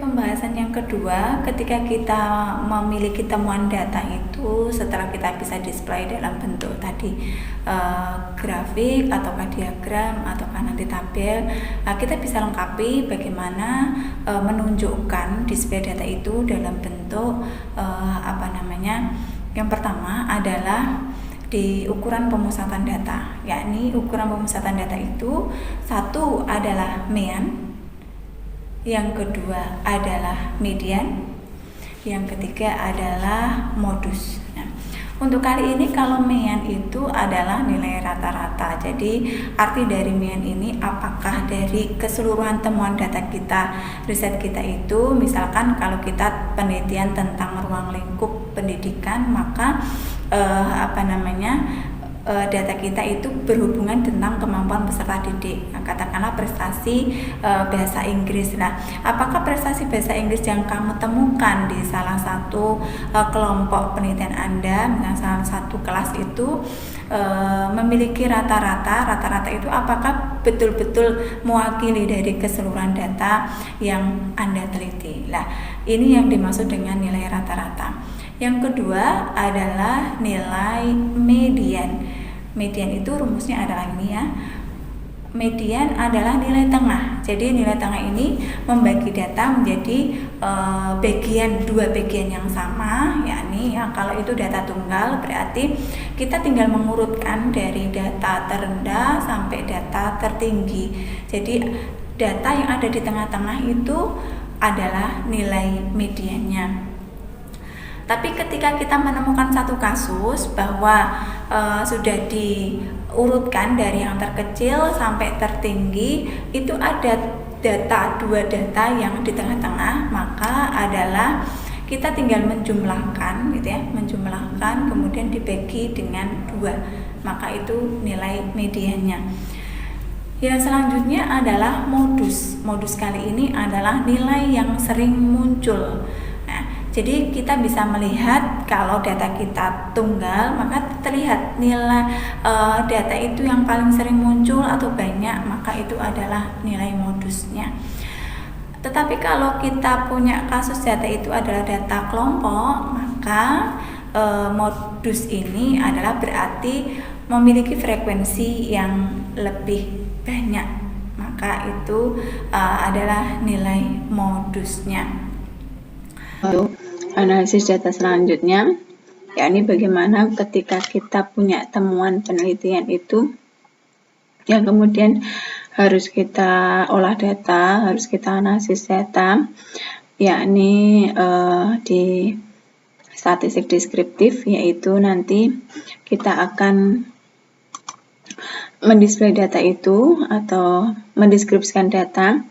pembahasan yang kedua, ketika kita memiliki temuan data itu, setelah kita bisa display dalam bentuk tadi grafik ataukah diagram ataukah nanti tabel, kita bisa lengkapi bagaimana menunjukkan display data itu dalam bentuk yang pertama adalah di ukuran pemusatan data, yakni ukuran pemusatan data itu satu adalah mean, yang kedua adalah median, yang ketiga adalah modus. Nah, untuk kali ini kalau mean itu adalah nilai rata-rata. Jadi arti dari mean ini apakah dari keseluruhan temuan data kita, riset kita itu, misalkan kalau kita penelitian tentang ruang lingkup pendidikan, maka data kita itu berhubungan tentang kemampuan peserta didik. Nah, katakanlah prestasi bahasa Inggris. Nah, apakah prestasi bahasa Inggris yang kamu temukan di salah satu kelompok penelitian Anda, misalnya salah satu kelas itu memiliki rata-rata itu apakah betul-betul mewakili dari keseluruhan data yang Anda teliti? Nah, ini yang dimaksud dengan nilai rata-rata. Yang kedua adalah nilai median. Median itu rumusnya adalah ini ya. Median adalah nilai tengah. Jadi nilai tengah ini membagi data menjadi dua bagian yang sama, yakni kalau itu data tunggal berarti kita tinggal mengurutkan dari data terendah sampai data tertinggi. Jadi data yang ada di tengah-tengah itu adalah nilai mediannya. Tapi ketika kita menemukan satu kasus bahwa sudah diurutkan dari yang terkecil sampai tertinggi, itu ada dua data yang di tengah-tengah, maka adalah kita tinggal menjumlahkan gitu ya, menjumlahkan kemudian dibagi dengan 2, maka itu nilai mediannya. Yang selanjutnya adalah modus. Modus kali ini adalah nilai yang sering muncul. Jadi kita bisa melihat kalau data kita tunggal, maka terlihat nilai data itu yang paling sering muncul atau banyak, maka itu adalah nilai modusnya. Tetapi kalau kita punya kasus data itu adalah data kelompok, maka modus ini adalah berarti memiliki frekuensi yang lebih banyak, maka itu adalah nilai modusnya. Lalu analisis data selanjutnya, yakni bagaimana ketika kita punya temuan penelitian itu yang kemudian harus kita olah data, harus kita analisis data, yakni di statistik deskriptif, yaitu nanti kita akan mendisplay data itu atau mendeskripsikan data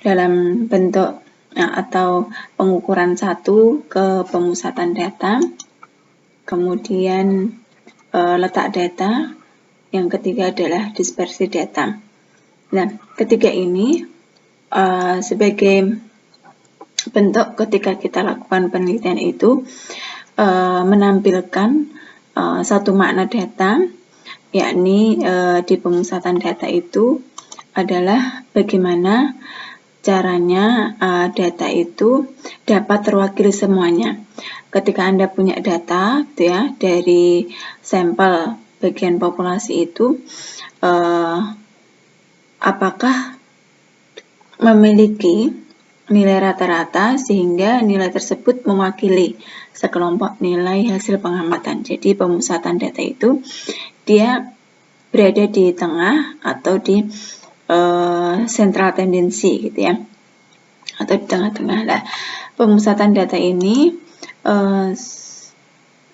dalam bentuk atau pengukuran 1 ke pemusatan data, kemudian letak data, yang ketiga adalah dispersi data. Nah, ketiga ini sebagai bentuk ketika kita lakukan penelitian itu menampilkan satu makna data, yakni di pemusatan data itu adalah bagaimana caranya data itu dapat terwakili semuanya. Ketika Anda punya data gitu ya, dari sampel bagian populasi itu, apakah memiliki nilai rata-rata sehingga nilai tersebut mewakili sekelompok nilai hasil pengamatan. Jadi pemusatan data itu dia berada di tengah atau di sentral tendensi gitu ya, atau di tengah-tengah. Nah, pemusatan data ini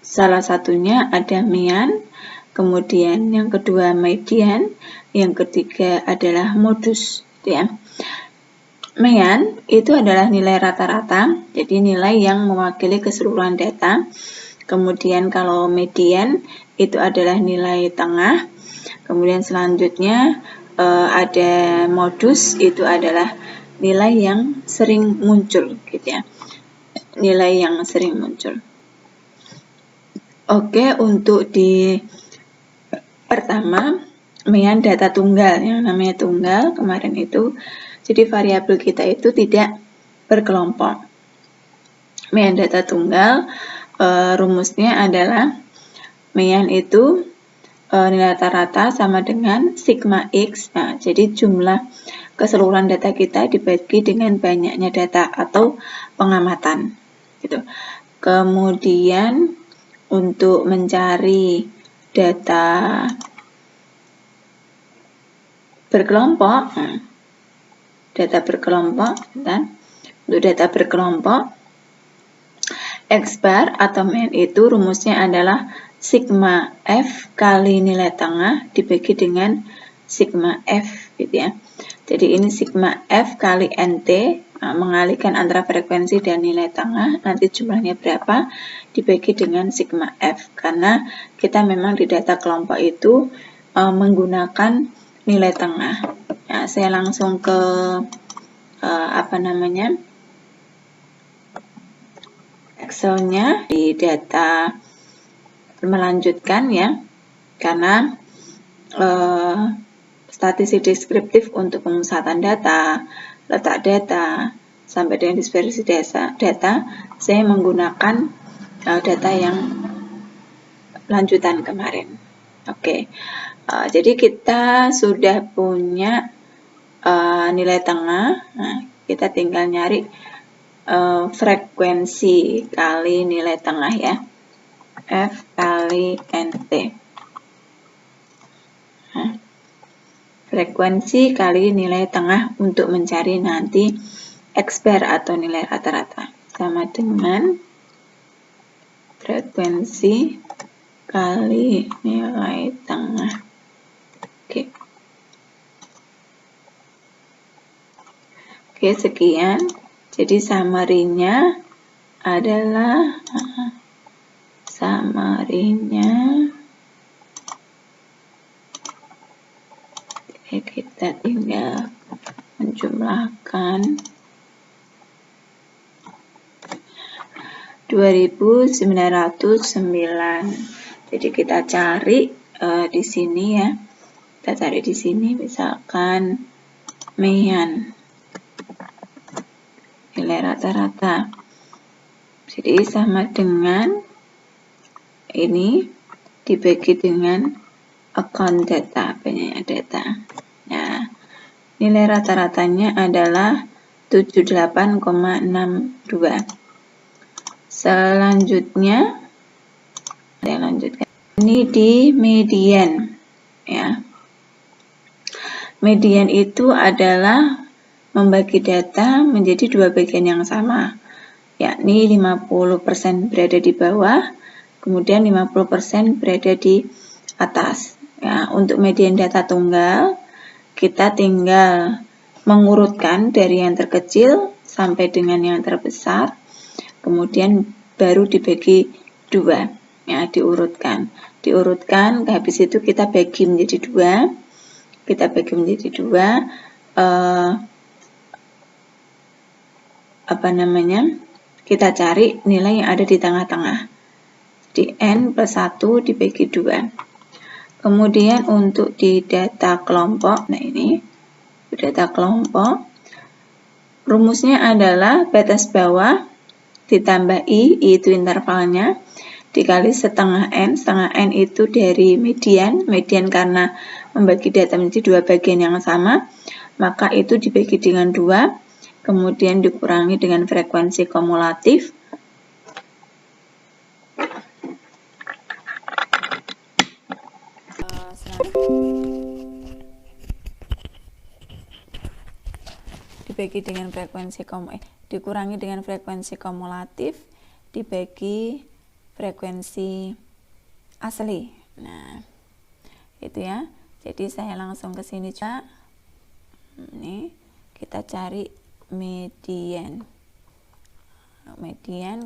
salah satunya ada mean, kemudian yang kedua median, yang ketiga adalah modus gitu ya. Mean itu adalah nilai rata-rata, jadi nilai yang mewakili keseluruhan data. Kemudian kalau median itu adalah nilai tengah. Kemudian selanjutnya ada modus, itu adalah nilai yang sering muncul gitu ya, nilai yang sering muncul. Oke, untuk di pertama mean data tunggal, yang namanya tunggal kemarin itu, jadi variabel kita itu tidak berkelompok. Mean data tunggal rumusnya adalah mean itu nilai rata-rata sama dengan sigma X. Nah, jadi jumlah keseluruhan data kita dibagi dengan banyaknya data atau pengamatan. Gitu. Kemudian untuk mencari data berkelompok, untuk data berkelompok, X bar atau mean itu rumusnya adalah sigma F kali nilai tengah dibagi dengan sigma F, gitu ya. Jadi ini sigma F kali NT, mengalihkan antara frekuensi dan nilai tengah, nanti jumlahnya berapa dibagi dengan sigma F, karena kita memang di data kelompok itu menggunakan nilai tengah. Ya, saya langsung ke Excel-nya di data melanjutkan ya, karena statistik deskriptif untuk pemusatan data, letak data, sampai dengan dispersi data, saya menggunakan data yang lanjutan kemarin. Oke, jadi kita sudah punya nilai tengah. Nah, kita tinggal nyari frekuensi kali nilai tengah ya, F kali NT. Nah, frekuensi kali nilai tengah untuk mencari nanti X bar atau nilai rata-rata sama dengan frekuensi kali nilai tengah. Oke, sekian. Jadi summary-nya adalah kita tinggal menjumlahkan 2909. Jadi kita cari di sini ya. Kita cari di sini misalkan mean, nilai rata-rata. Jadi sama dengan ini dibagi dengan account data, banyaknya data. Nah, nilai rata-ratanya adalah 78,62. Selanjutnya, saya lanjutkan. Ini di median, ya. Median itu adalah membagi data menjadi dua bagian yang sama, yakni 50% berada di bawah, kemudian 50% berada di atas. Ya, untuk median data tunggal, kita tinggal mengurutkan dari yang terkecil sampai dengan yang terbesar, kemudian baru dibagi dua, ya, diurutkan, habis itu kita bagi menjadi dua, kita cari nilai yang ada di tengah-tengah, di N plus 1 dibagi 2. Kemudian untuk di data kelompok, nah ini data kelompok, rumusnya adalah batas bawah ditambah I itu intervalnya, dikali setengah N itu dari median karena membagi data menjadi dua bagian yang sama, maka itu dibagi dengan 2, kemudian dikurangi dengan frekuensi kumulatif. Dikurangi dengan frekuensi kumulatif dibagi frekuensi asli. Nah, itu ya. Jadi saya langsung ke sini, Cak. Ini kita cari median.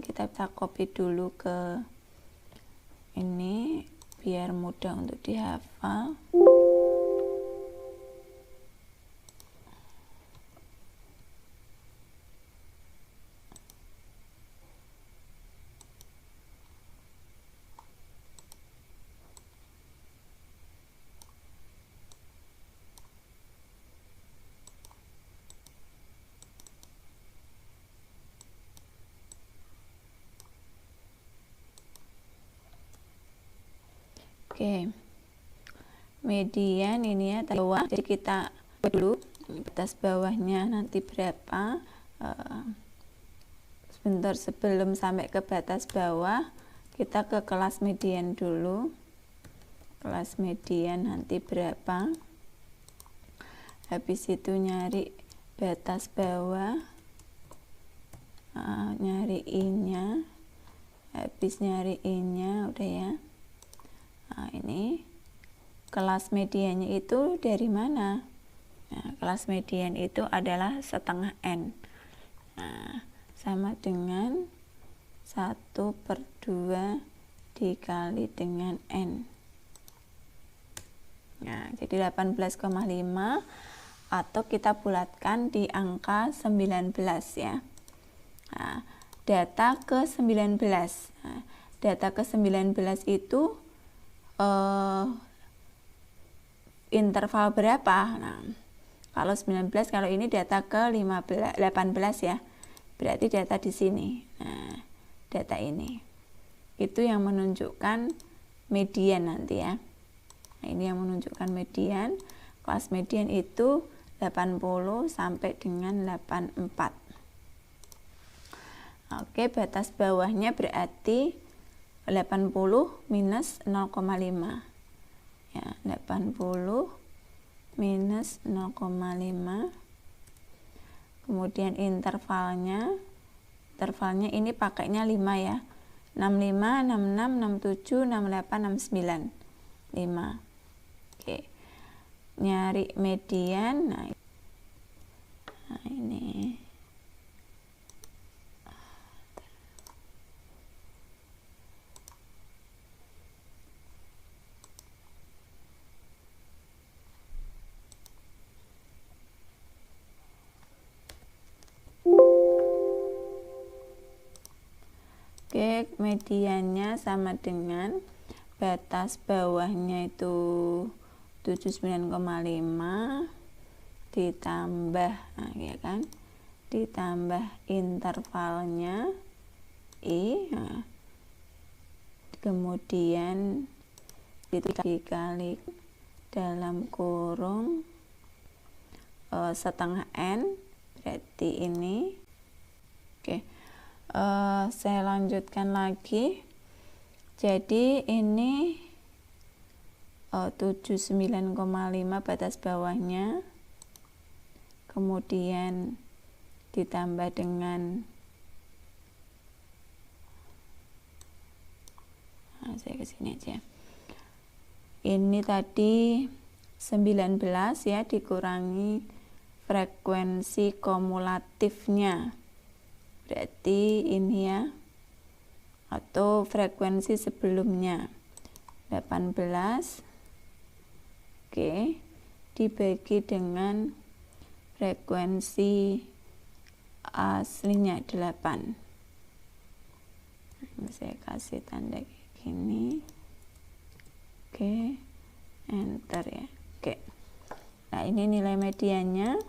Kita bisa copy dulu ke ini biar mudah untuk dihafal. Oke, median ini ya bawah, jadi kita buat dulu batas bawahnya nanti berapa. Sebentar sebelum sampai ke batas bawah kita ke kelas median dulu. Kelas median nanti berapa, habis itu nyari batas bawah, nyari I-nya, habis nyari I-nya udah ya. Nah, ini kelas mediannya itu dari mana? Nah, kelas median itu adalah setengah N. Nah, sama dengan 1/2 dikali dengan N. Nah, jadi 18,5 atau kita bulatkan di angka 19 ya. Nah, data ke 19. Nah, data ke 19 itu interval berapa? Nah, kalau 19, kalau ini data ke 18 ya. Berarti data di sini. Nah, data ini. Itu yang menunjukkan median nanti ya. Nah, ini yang menunjukkan median. Kelas median itu 80 sampai dengan 84. Oke, batas bawahnya berarti 80 minus 0,5 ya, 80 minus 0,5. Kemudian intervalnya ini pakainya 5 ya, 65, 66, 67, 68, 69, 5. Oke, nyari median. Nah ini Oke, mediannya sama dengan batas bawahnya itu 79,5 ditambah, nah, ya kan, ditambah intervalnya I, nah, kemudian itu dikali dalam kurung setengah N, berarti ini. Oke, saya lanjutkan lagi. Jadi ini 79,5 batas bawahnya, kemudian ditambah dengan saya kesini aja. Ini tadi 19 ya, dikurangi frekuensi kumulatifnya. Berarti ini ya, atau frekuensi sebelumnya 18. Oke, dibagi dengan frekuensi aslinya 8. Saya kasih tanda kayak gini. Oke, enter ya. Oke, nah ini nilai mediannya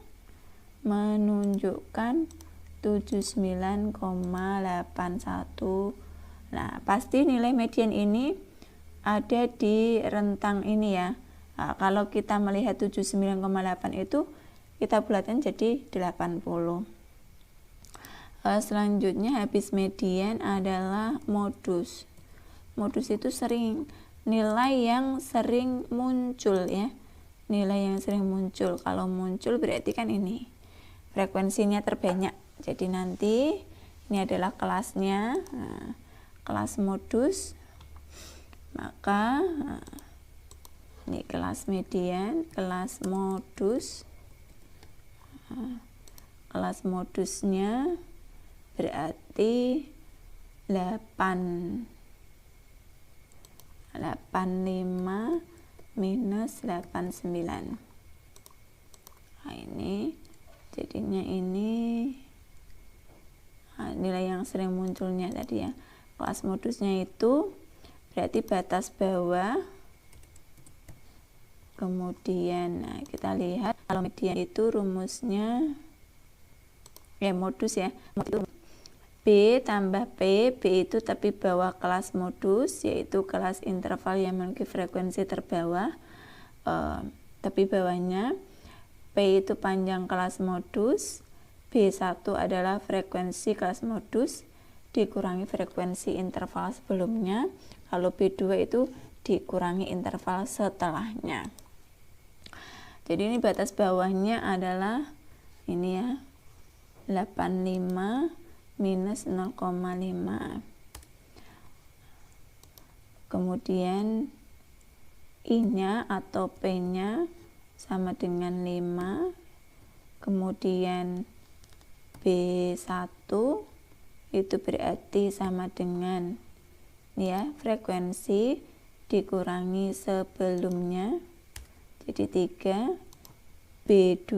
menunjukkan 79,81. Nah, pasti nilai median ini ada di rentang ini ya. Nah, kalau kita melihat 79,8 itu kita bulatkan jadi 80. Selanjutnya habis median adalah modus. Modus itu nilai yang sering muncul ya. Nilai yang sering muncul. Kalau muncul berarti kan ini frekuensinya terbanyak. Jadi nanti ini adalah kelasnya. Nah, kelas modus. Maka ini kelas median, kelas modus. Kelas modusnya berarti 85 minus 89. Nah, ini jadinya ini nilai yang sering munculnya tadi ya. Kelas modusnya itu berarti batas bawah, kemudian kita lihat kalau median itu rumusnya ya modus ya, B tambah P, B itu tapi bawah kelas modus, yaitu kelas interval yang memiliki frekuensi terbawah, tapi bawahnya P itu panjang kelas modus, B1 adalah frekuensi kelas modus dikurangi frekuensi interval sebelumnya, kalau B2 itu dikurangi interval setelahnya. Jadi ini batas bawahnya adalah ini ya, 85 minus 0,5. Kemudian I-nya atau P-nya sama dengan 5. Kemudian B1 itu berarti sama dengan ya, frekuensi dikurangi sebelumnya, jadi 3. B2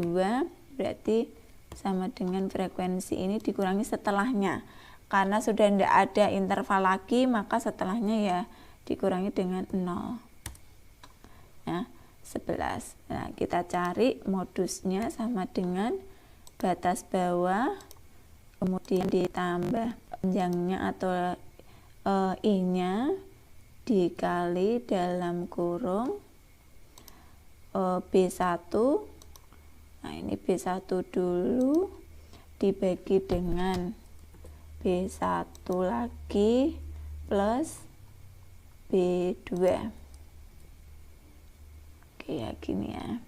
berarti sama dengan frekuensi ini dikurangi setelahnya, karena sudah tidak ada interval lagi, maka setelahnya ya dikurangi dengan 0 ya, 11. Nah, kita cari modusnya sama dengan batas bawah, kemudian ditambah panjangnya atau I-nya dikali dalam kurung B1. Nah, ini B1 dulu dibagi dengan B1 lagi plus B2. Oke ya, gini ya.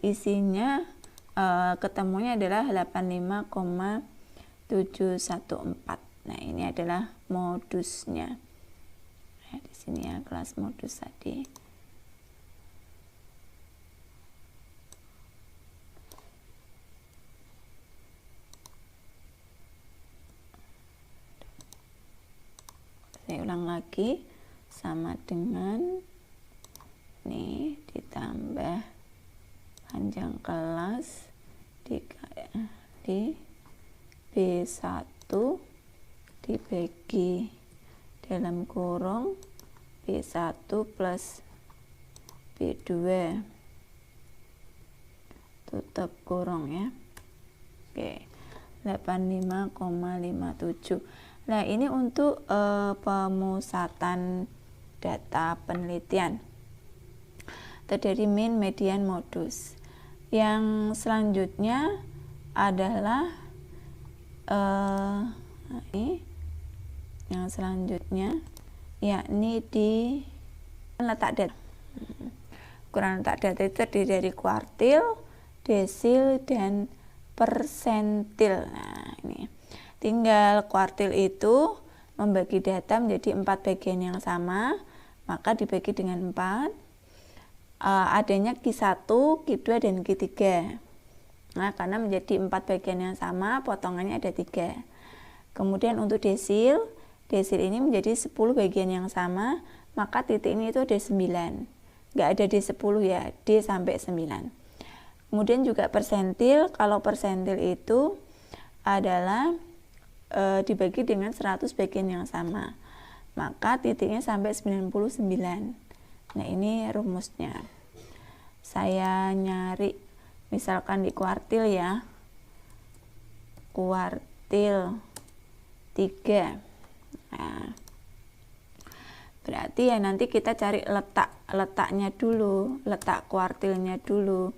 Isinya ketemunya adalah 85,714. Nah, ini adalah modusnya. Nah, di sini ya, kelas modus tadi. Saya ulang lagi, sama dengan ini ditambah panjang kelas di B1 dibagi dalam kurung B1 plus B2 tutup kurung ya. Oke, 85,57. Nah, ini untuk pemusatan data penelitian terdiri min, median, modus. Yang selanjutnya adalah yang selanjutnya yakni di letak data. Ukuran letak data itu terdiri dari kuartil, desil, dan persentil. Nah, ini tinggal kuartil itu membagi data menjadi 4 bagian yang sama, maka dibagi dengan 4. Adanya Q1, Q2, dan Q3. Nah, karena menjadi 4 bagian yang sama, potongannya ada 3. Kemudian untuk desil ini menjadi 10 bagian yang sama, maka titik ini itu ada 9. Nggak ada D10 ya, D sampai 9. Kemudian juga persentil, kalau persentil itu adalah dibagi dengan 100 bagian yang sama, maka titiknya sampai 99. Nah, ini rumusnya. Saya nyari misalkan di kuartil ya. Kuartil 3. Nah, berarti ya nanti kita cari letaknya dulu, letak kuartilnya dulu.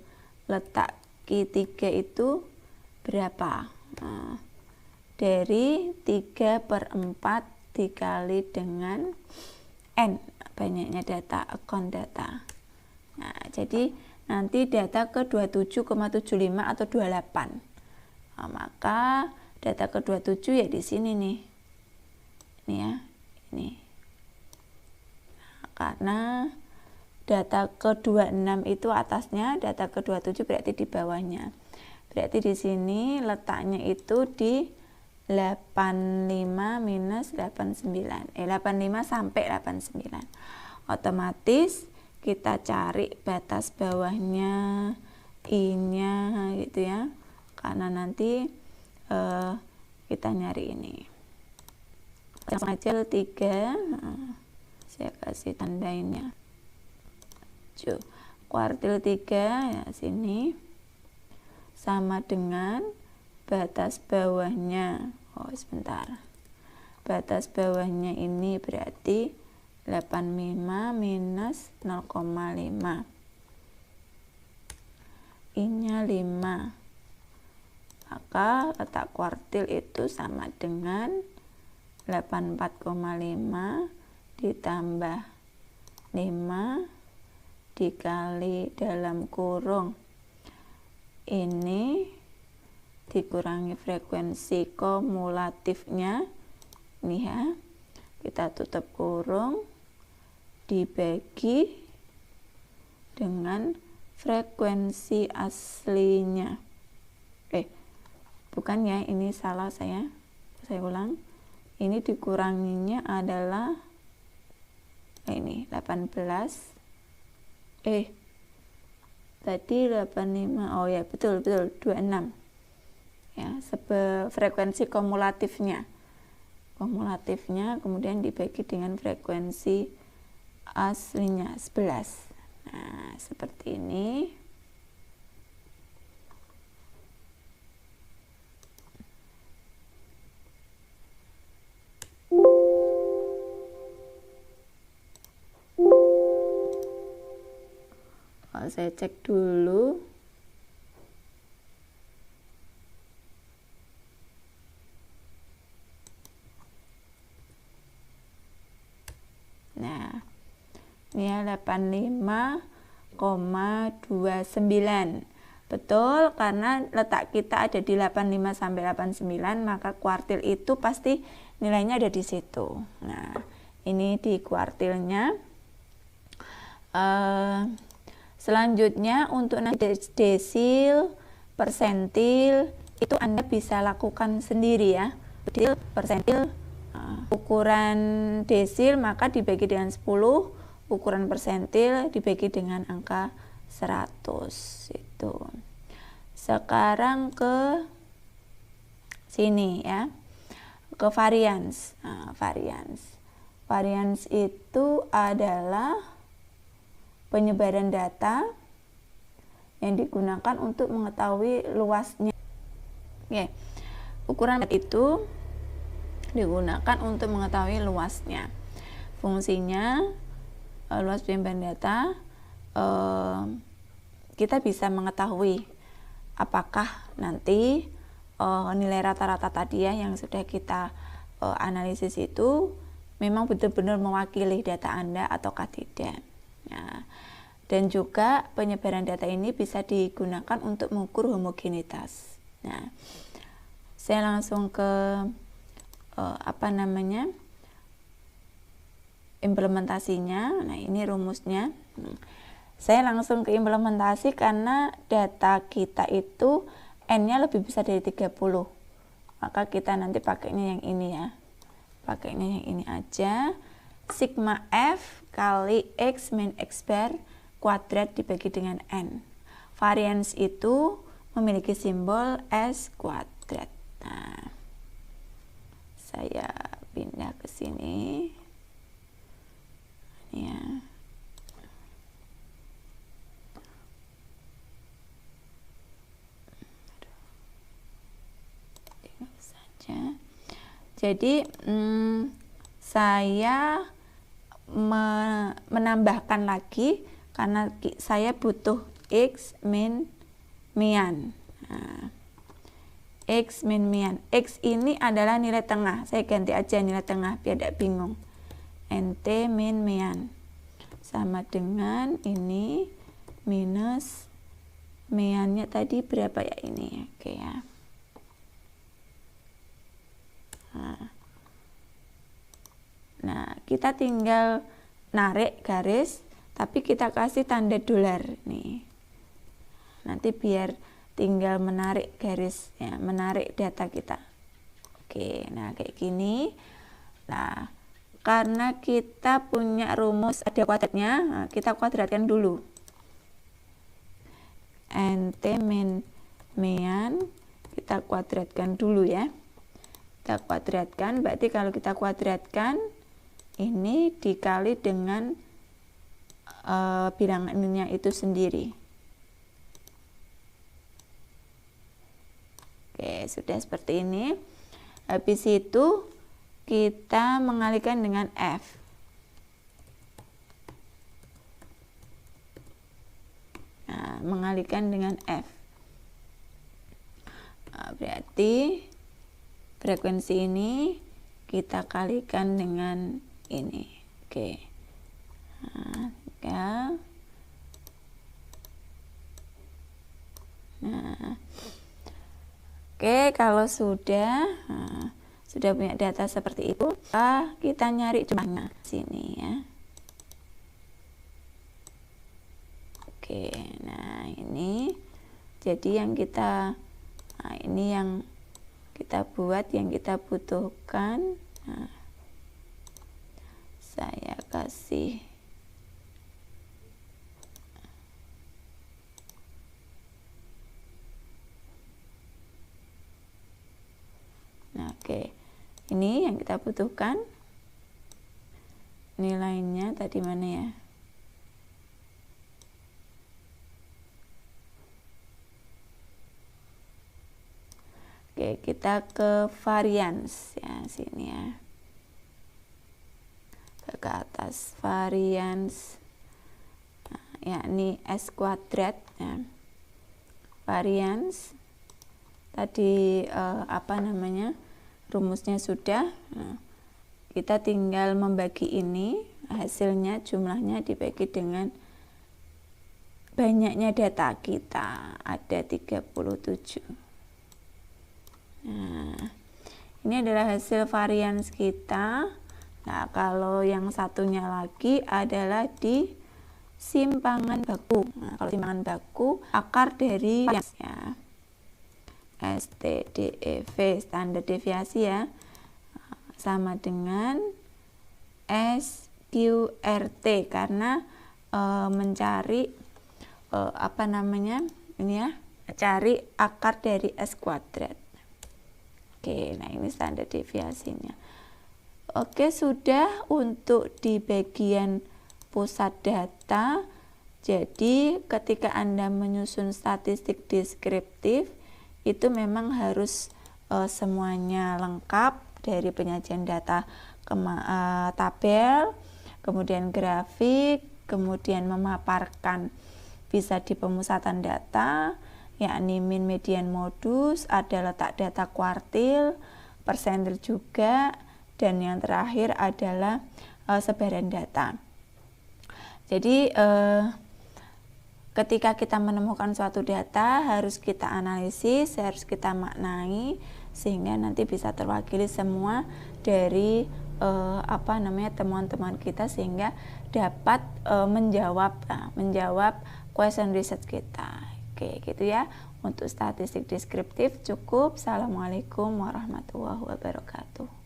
Letak Q3 itu berapa? Nah, dari 3/4 dikali dengan N, banyaknya data, account data. Nah, jadi nanti data ke 27,75 atau 28. Nah, maka data ke 27 ya di sini nih. Ini ya, ini. Nah, karena data ke 26 itu atasnya, data ke 27 berarti di bawahnya. Berarti di sini letaknya itu di 85 minus 89. 85 sampai 89. Otomatis kita cari batas bawahnya, I-nya gitu ya. Karena nanti kita nyari ini. Langsung aja 3, saya kasih tandainnya. Kuartil 3 ya, sini sama dengan batas bawahnya. Sebentar. Batas bawahnya ini berarti 85 minus 0,5. I-nya 5. Maka letak kuartil itu sama dengan 84,5 ditambah 5 dikali dalam kurung ini dikurangi frekuensi kumulatifnya nih ya, kita tutup kurung dibagi dengan frekuensi aslinya. Bukan ya, ini salah saya ulang. Ini dikuranginya adalah ini 18. Tadi 85. Oh ya, betul 26. Ya, frekuensi kumulatifnya. Kemudian dibagi dengan frekuensi aslinya 11. Nah, seperti ini. Saya cek dulu. Nah, ini ya 85,29. Betul, karena letak kita ada di 85 sampai 89, maka kuartil itu pasti nilainya ada di situ. Nah, ini di kuartilnya. Selanjutnya untuk desil, persentil itu Anda bisa lakukan sendiri ya. Desil, persentil, ukuran desil maka dibagi dengan 10, ukuran persentil dibagi dengan angka 100 itu. Sekarang ke sini ya, ke varians. Varians itu adalah penyebaran data yang digunakan untuk mengetahui luasnya. Ukuran itu digunakan untuk mengetahui luasnya. Fungsinya luas penyebaran data, kita bisa mengetahui apakah nanti nilai rata-rata tadi ya yang sudah kita analisis itu memang benar-benar mewakili data Anda ataukah tidak. Nah, dan juga penyebaran data ini bisa digunakan untuk mengukur homogenitas. Nah, saya langsung ke implementasinya. Nah, ini rumusnya. Saya langsung ke implementasi karena data kita itu N-nya lebih besar dari 30. Maka kita nanti pakainya yang ini ya. Pakainya yang ini aja. Sigma F kali X min X bar kuadrat dibagi dengan N. Varians itu memiliki simbol S kuadrat. Nah, saya pindah ke sini. Ya. Jadi saya menambahkan lagi karena saya butuh X min mian. Nah, X min mian. X ini adalah nilai tengah. Saya ganti aja nilai tengah biar tidak bingung. NT min mian sama dengan ini minus miannya tadi berapa ya ini. Oke ya. Nah, kita tinggal narik garis, tapi kita kasih tanda dolar nih. Nanti biar tinggal menarik garis, ya, menarik data kita. Oke, nah kayak gini. Nah, karena kita punya rumus ada kuadratnya, nah, kita kuadratkan dulu. NT min mian kita kuadratkan dulu ya. Kita kuadratkan, berarti kalau kita kuadratkan ini dikali dengan bilangannya itu sendiri. Oke, sudah seperti ini. Habis itu kita mengalikan dengan F. Nah, mengalikan dengan F. Nah, berarti frekuensi ini kita kalikan dengan ini. Oke. Nah, ya. Nah. Oke, kalau sudah punya data seperti itu, kita nyari jumlahnya sini ya. Oke, nah ini jadi yang kita ini yang kita buat, yang kita butuhkan. Nah, saya kasih oke, ini yang kita butuhkan. Nilainya tadi mana ya? Oke, kita ke varians ya, sini ya. Ke atas varians, nah, yakni S kuadrat ya. Varians tadi rumusnya sudah. Nah, kita tinggal membagi ini, hasilnya jumlahnya dibagi dengan banyaknya data kita, ada 37. Nah, ini adalah hasil varians kita. Nah, kalau yang satunya lagi adalah di simpangan baku. Nah, kalau simpangan baku, akar dari varians ya. STDEV, standar deviasi ya, sama dengan SQRT karena mencari ini ya, cari akar dari S kuadrat. Oke, nah ini standar deviasinya. Oke, sudah untuk di bagian pusat data. Jadi ketika Anda menyusun statistik deskriptif itu memang harus semuanya lengkap, dari penyajian data tabel, kemudian grafik, kemudian memaparkan bisa di pemusatan data, yakni min, median, modus, ada letak data kuartil, persentil juga, dan yang terakhir adalah sebaran data. Jadi ketika kita menemukan suatu data harus kita analisis, harus kita maknai sehingga nanti bisa terwakili semua dari temuan-temuan kita sehingga dapat menjawab question research kita. Oke, gitu ya. Untuk statistik deskriptif cukup. Assalamualaikum warahmatullahi wabarakatuh.